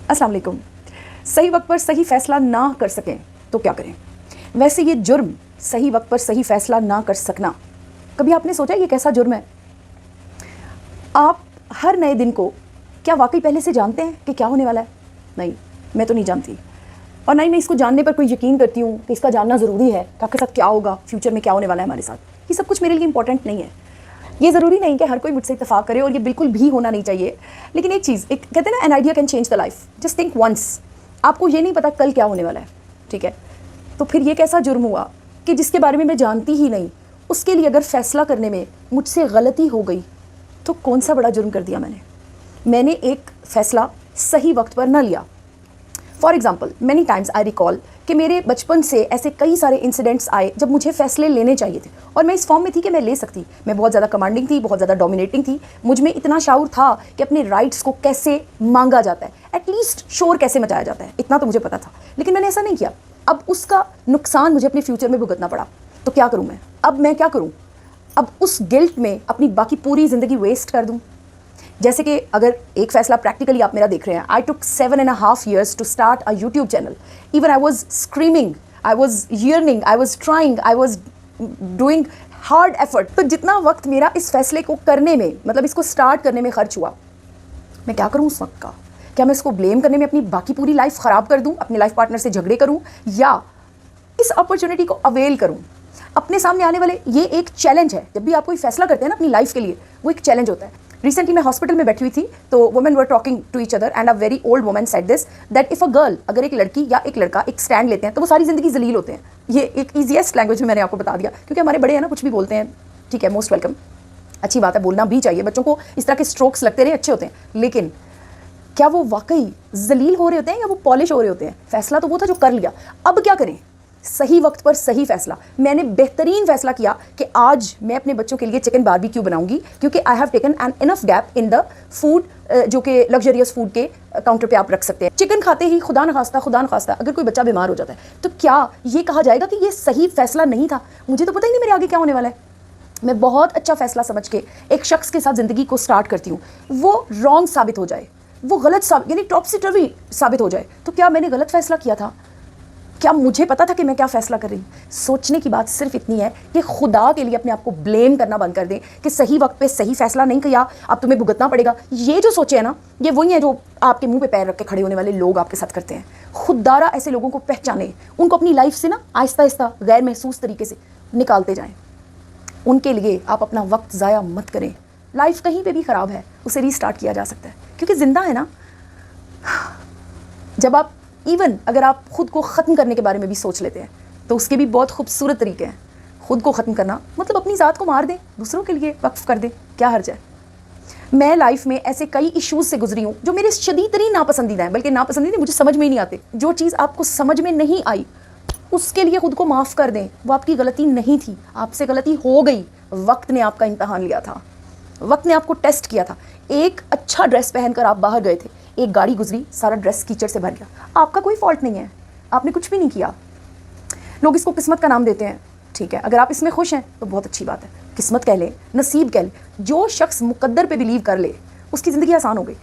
अस्सलाम वालेकुम। सही वक्त पर सही फ़ैसला ना कर सकें तो क्या करें? वैसे ये जुर्म, सही वक्त पर सही फ़ैसला ना कर सकना, कभी आपने सोचा ये कैसा जुर्म है? आप हर नए दिन को क्या वाकई पहले से जानते हैं कि क्या होने वाला है? नहीं, मैं तो नहीं जानती, और ना ही मैं इसको जानने पर कोई यकीन करती हूँ कि इसका जानना ज़रूरी है कि आपके साथ क्या होगा, फ्यूचर में क्या होने वाला है हमारे साथ। ये सब कुछ मेरे लिए इंपॉर्टेंट नहीं है। ये ज़रूरी नहीं कि हर कोई मुझसे इत्तेफाक करे, और ये बिल्कुल भी होना नहीं चाहिए। लेकिन एक चीज़, एक कहते हैं ना, an idea can change the life. Just think once. आपको ये नहीं पता कल क्या होने वाला है, ठीक है? तो फिर ये कैसा जुर्म हुआ कि जिसके बारे में मैं जानती ही नहीं, उसके लिए अगर फ़ैसला करने में मुझसे गलती हो गई तो कौन सा बड़ा जुर्म कर दिया मैंने एक फ़ैसला सही वक्त पर ना लिया। For example, many times I recall कि मेरे बचपन से ऐसे कई सारे इंसिडेंट्स आए जब मुझे फ़ैसले लेने चाहिए थे, और मैं इस फॉर्म में थी कि मैं ले सकती। मैं बहुत ज़्यादा कमांडिंग थी, बहुत ज़्यादा डोमिनेटिंग थी। मुझ में इतना शाऊर था कि अपने राइट्स को कैसे मांगा जाता है, एटलीस्ट शोर कैसे मचाया जाता है, इतना तो मुझे पता था। लेकिन मैंने ऐसा नहीं किया। अब उसका नुकसान मुझे अपने फ्यूचर में भुगतना पड़ा। तो क्या करूँ मैं? अब मैं क्या करूँ? अब उस गिल्ट में अपनी बाकी पूरी ज़िंदगी वेस्ट कर दूँ? जैसे कि अगर एक फ़ैसला प्रैक्टिकली आप मेरा देख रहे हैं, I took 7.5 years to start a YouTube channel. Even I was screaming, I was yearning, I was trying, I was doing hard effort. तो जितना वक्त मेरा इस फैसले को करने में, मतलब इसको स्टार्ट करने में खर्च हुआ, मैं क्या करूँ उस वक्त का? क्या मैं इसको ब्लेम करने में अपनी बाकी पूरी लाइफ ख़राब कर दूँ, अपने लाइफ पार्टनर से झगड़े करूँ, या इस अपॉर्चुनिटी को अवेल करूँ? अपने सामने आने वाले ये एक चैलेंज है। जब भी आप कोई फैसला करते हैं ना अपनी लाइफ के लिए, वो एक चैलेंज होता है। रिसेंटली मैं हॉस्पिटल में बैठी हुई थी, तो women were talking to each other, and a very old woman said this, that if a girl, अगर एक लड़की या एक लड़का एक स्टैंड लेते हैं तो वो सारी ज़िंदगी जलील होते हैं। ये एक ईजीएस्ट लैंग्वेज में मैंने आपको बता दिया, क्योंकि हमारे बड़े हैं ना, कुछ भी बोलते हैं, ठीक है, मोस्ट वेलकम, अच्छी बात है, बोलना भी चाहिए। बच्चों को इस तरह के स्ट्रोक्स लगते रहे, अच्छे होते हैं। लेकिन क्या वो वाकई जलील हो रहे होते हैं या वो पॉलिश हो रहे होते हैं? फैसला तो वो था जो कर लिया। अब क्या करें? सही वक्त पर सही फ़ैसला। मैंने बेहतरीन फ़ैसला किया कि आज मैं अपने बच्चों के लिए चिकन बारबेक्यू बनाऊंगी, क्योंकि I have taken N enough gap in the food, जो कि लग्जरियस फूड के काउंटर पे आप रख सकते हैं। चिकन खाते ही खुदा न खास्ता अगर कोई बच्चा बीमार हो जाता है, तो क्या ये कहा जाएगा कि ये सही फ़ैसला नहीं था? मुझे तो पता ही नहीं मेरे आगे क्या होने वाला है। मैं बहुत अच्छा फ़ैसला समझ के एक शख्स के साथ ज़िंदगी को स्टार्ट करती हूँ, वो रॉन्ग साबित हो जाए, वो गलत साबित, यानी टॉपसी टर्वी साबित हो जाए, तो क्या मैंने गलत फ़ैसला किया था? क्या मुझे पता था कि मैं क्या फ़ैसला कर रही हूँ? सोचने की बात सिर्फ इतनी है कि खुदा के लिए अपने आप को ब्लेम करना बंद कर दें कि सही वक्त पे सही फ़ैसला नहीं किया, अब तुम्हें भुगतना पड़ेगा। ये जो सोचे है ना, ये वही है जो आपके मुंह पे पैर रख के खड़े होने वाले लोग आपके साथ करते हैं। खुदारा ऐसे लोगों को पहचाने, उनको अपनी लाइफ से ना आहिस्ता आहिस्ता गैर महसूस तरीके से निकालते जाएँ। उनके लिए आप अपना वक्त ज़ाया मत करें। लाइफ कहीं पर भी ख़राब है, उसे रीस्टार्ट किया जा सकता है, क्योंकि ज़िंदा है ना। जब आप इवन अगर आप ख़ुद को ख़त्म करने के बारे में भी सोच लेते हैं, तो उसके भी बहुत खूबसूरत तरीके हैं। ख़ुद को ख़त्म करना मतलब अपनी ज़ात को मार दें, दूसरों के लिए वक्फ कर दें, क्या हर्ज है? मैं लाइफ में ऐसे कई इश्यूज़ से गुजरी हूँ जो मेरे शदीद तरीन नापसंदीदा हैं, बल्कि नापसंदीदा मुझे समझ में ही नहीं आते। जो चीज़ आपको समझ में नहीं आई, उसके लिए ख़ुद को माफ़ कर दें। वो आपकी गलती नहीं थी, आपसे गलती हो गई। वक्त ने आपका इम्तहान लिया था, वक्त ने आपको टेस्ट किया था। एक अच्छा ड्रेस पहनकर आप बाहर गए थे, एक गाड़ी गुजरी, सारा ड्रेस कीचड़ से भर गया, आपका कोई फॉल्ट नहीं है, आपने कुछ भी नहीं किया। लोग इसको किस्मत का नाम देते हैं, ठीक है, अगर आप इसमें खुश हैं तो बहुत अच्छी बात है, किस्मत कह लें, नसीब कह लें। जो शख्स मुकद्दर पे बिलीव कर ले, उसकी ज़िंदगी आसान हो गई।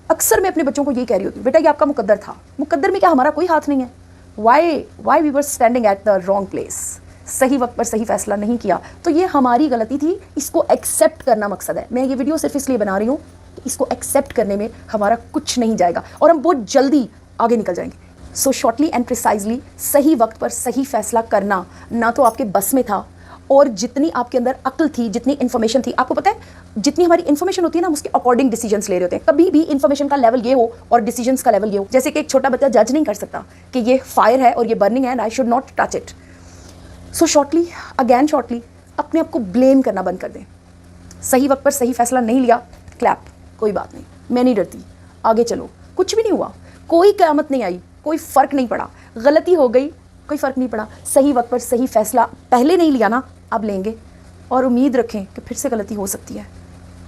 अक्सर मैं अपने बच्चों को यही कह रही होती हूँ, बेटा ये आपका मुकद्दर था, मुकद्दर में क्या हमारा कोई हाथ नहीं है? Why we were standing at the wrong place, सही वक्त पर सही फ़ैसला नहीं किया, तो ये हमारी गलती थी। इसको एक्सेप्ट करना मकसद है। मैं ये वीडियो सिर्फ इसलिए बना रही हूँ, इसको एक्सेप्ट करने में हमारा कुछ नहीं जाएगा और हम बहुत जल्दी आगे निकल जाएंगे। सो शॉर्टली एंड प्रिसाइजली, सही वक्त पर सही फ़ैसला करना ना तो आपके बस में था, और जितनी आपके अंदर अक्ल थी, जितनी इन्फॉर्मेशन थी, आपको पता है जितनी हमारी इन्फॉर्मेशन होती है ना, हम उसके अकॉर्डिंग डिसीजंस ले रहे होते हैं। कभी भी इन्फॉर्मेशन का लेवल ये हो और डिसीजंस का लेवल ये हो। जैसे कि एक छोटा बच्चा जज नहीं कर सकता कि ये फायर है और ये बर्निंग है and I should not touch it. So shortly अपने आप को ब्लेम करना बंद कर दें। सही वक्त पर सही फ़ैसला नहीं लिया, क्लैप, कोई बात नहीं, मैं नहीं डरती, आगे चलो, कुछ भी नहीं हुआ, कोई क़यामत नहीं आई, कोई फ़र्क नहीं पड़ा। गलती हो गई, कोई फ़र्क नहीं पड़ा। सही वक्त पर सही फ़ैसला पहले नहीं लिया ना, अब लेंगे, और उम्मीद रखें कि फिर से गलती हो सकती है,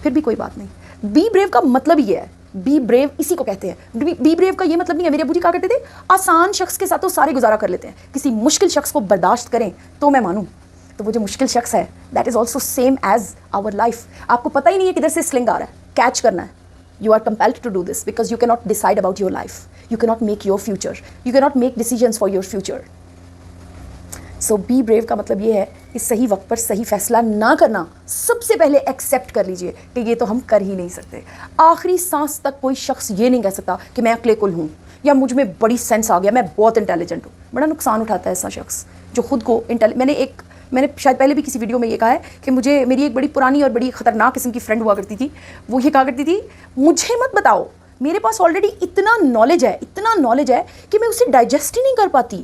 फिर भी कोई बात नहीं। बी ब्रेव का मतलब ये है, बी ब्रेव इसी को कहते हैं। बी ब्रेव का ये मतलब नहीं है, मेरे अबू जी कहा करते थे, आसान शख्स के साथ तो सारे गुजारा कर लेते हैं, किसी मुश्किल शख्स को बर्दाश्त करें तो मैं मानूँ। तो वो जो मुश्किल शख्स है, that is also same as our life. आपको पता ही नहीं है किधर से स्लिंग आ रहा है, कैच करना है। You are compelled to do this because you cannot decide about your life. You cannot make your future. You cannot make decisions for your future. So be brave کا مطلب یہ ہے کہ صحیح وقت پر صحیح فیصلہ نہ کرنا. سب سے پہلے ایکسیپٹ کر لیجئے کہ یہ تو ہم کر ہی نہیں سکتے. آخری سانس تک کوئی شخص یہ نہیں کہہ سکتا کہ میں عقل کل ہوں یا مجھ میں بڑی سینس آ گیا, میں بہت انٹیلیجنٹ ہوں. بڑا نقصان اٹھاتا ہے ایسا شخص جو خود کو میں نے شاید پہلے بھی کسی ویڈیو میں یہ کہا ہے کہ میری ایک بڑی پرانی اور بڑی خطرناک قسم کی فرینڈ ہوا کرتی تھی. وہ یہ کہا کرتی تھی, مجھے مت بتاؤ, میرے پاس آلریڈی اتنا نالج ہے کہ میں اسے ڈائجسٹ ہی نہیں کر پاتی.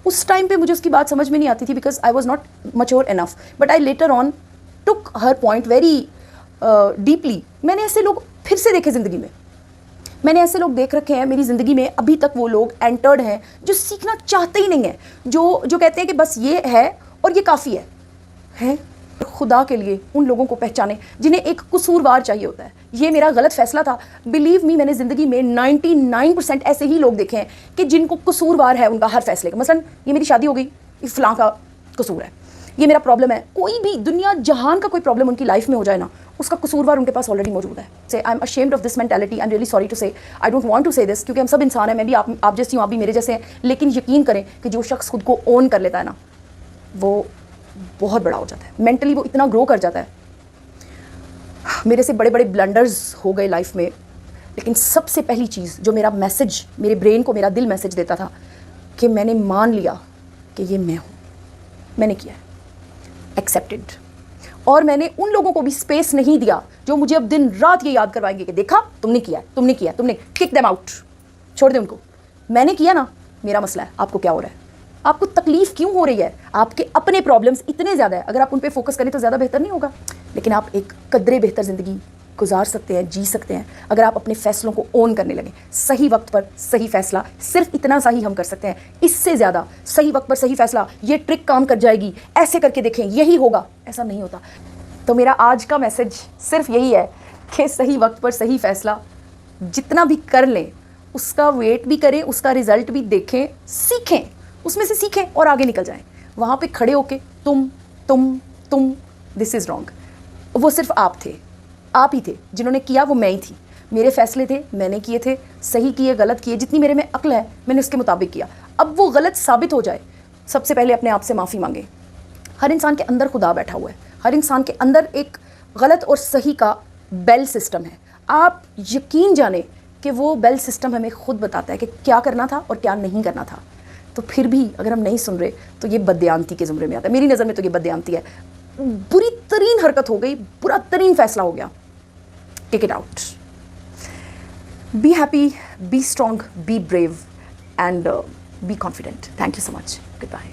اس ٹائم پہ مجھے اس کی بات سمجھ میں نہیں آتی تھی because I was not mature enough, but I later on took her point very deeply. میں نے ایسے لوگ پھر سے دیکھے زندگی میں نے ایسے لوگ دیکھ رکھے ہیں میری زندگی میں, ابھی تک وہ لوگ انٹرڈ ہیں جو سیکھنا چاہتے ہی نہیں ہیں, جو کہتے ہیں کہ بس یہ ہے اور یہ کافی ہے. خدا کے لیے ان لوگوں کو پہچانے جنہیں ایک قصوروار چاہیے ہوتا ہے. یہ میرا غلط فیصلہ تھا. بلیو می, میں نے زندگی میں 99% ایسے ہی لوگ دیکھے ہیں کہ جن کو قصوروار ہے ان کا ہر فیصلے کا. مثلا یہ میری شادی ہو گئی, یہ فلاں کا قصور ہے, یہ میرا پرابلم ہے. کوئی بھی دنیا جہان کا کوئی پرابلم ان کی لائف میں ہو جائے نا, اس کا قصوروار ان کے پاس آلریڈی موجود ہے. سے I am ashamed of this mentality. I'm really sorry to say. I don't want to say this کیونکہ ہم سب انسان ہیں, میں بھی آپ جیسی ہوں, آپ بھی میرے جیسے ہیں. لیکن یقین کریں کہ جو شخص خود کو اون کر لیتا ہے نا, وہ بہت بڑا ہو جاتا ہے. مینٹلی وہ اتنا گرو کر جاتا ہے. میرے سے بڑے بلنڈرز ہو گئے لائف میں, لیکن سب سے پہلی چیز جو میرا میسج, میرے برین کو میرا دل میسج دیتا تھا کہ میں نے مان لیا کہ یہ میں ہوں, میں نے کیا ہے, ایکسیپٹڈ. اور میں نے ان لوگوں کو بھی اسپیس نہیں دیا جو مجھے اب دن رات یہ یاد کروائیں گے کہ دیکھا تم نے کک دیم آؤٹ, چھوڑ دیں ان کو. میں نے کیا نا, میرا مسئلہ ہے, آپ کو کیا ہو رہا ہے, آپ کو تکلیف کیوں ہو رہی ہے, آپ کے اپنے پرابلمس اتنے زیادہ ہیں. اگر آپ ان پہ فوکس کریں تو زیادہ بہتر نہیں ہوگا, لیکن آپ ایک قدرے بہتر زندگی گزار سکتے ہیں, جی سکتے ہیں اگر آپ اپنے فیصلوں کو اون کرنے لگیں. صحیح وقت پر صحیح فیصلہ, صرف اتنا سا ہی ہم کر سکتے ہیں. اس سے زیادہ صحیح وقت پر صحیح فیصلہ, یہ ٹرک کام کر جائے گی, ایسے کر کے دیکھیں یہی ہوگا, ایسا نہیں ہوتا. تو میرا آج کا میسج صرف یہی ہے کہ صحیح وقت پر صحیح فیصلہ جتنا بھی کر لیں, اس کا ویٹ بھی کریں, اس کا رزلٹ بھی دیکھیں, سیکھیں, اس میں سے سیکھیں اور آگے نکل جائیں. وہاں پہ کھڑے ہو کے تم دس از رانگ, وہ صرف آپ ہی تھے جنہوں نے کیا, وہ میں ہی تھی. میرے فیصلے تھے, میں نے کیے تھے, صحیح کیے غلط کیے, جتنی میرے میں عقل ہے میں نے اس کے مطابق کیا. اب وہ غلط ثابت ہو جائے, سب سے پہلے اپنے آپ سے معافی مانگیں. ہر انسان کے اندر خدا بیٹھا ہوا ہے, ہر انسان کے اندر ایک غلط اور صحیح کا بیل سسٹم ہے. آپ یقین جانیں کہ وہ بیل سسٹم ہمیں خود بتاتا ہے کہ کیا کرنا تھا اور کیا نہیں کرنا تھا. تو پھر بھی اگر ہم نہیں سن رہے تو یہ بددیانتی کے زمرے میں آتا ہے. میری نظر میں تو یہ بددیانتی ہے. بری ترین حرکت ہو گئی, برا ترین فیصلہ ہو گیا. Take it out. Be happy, be strong, be brave and be confident. Thank you so much. Good bye.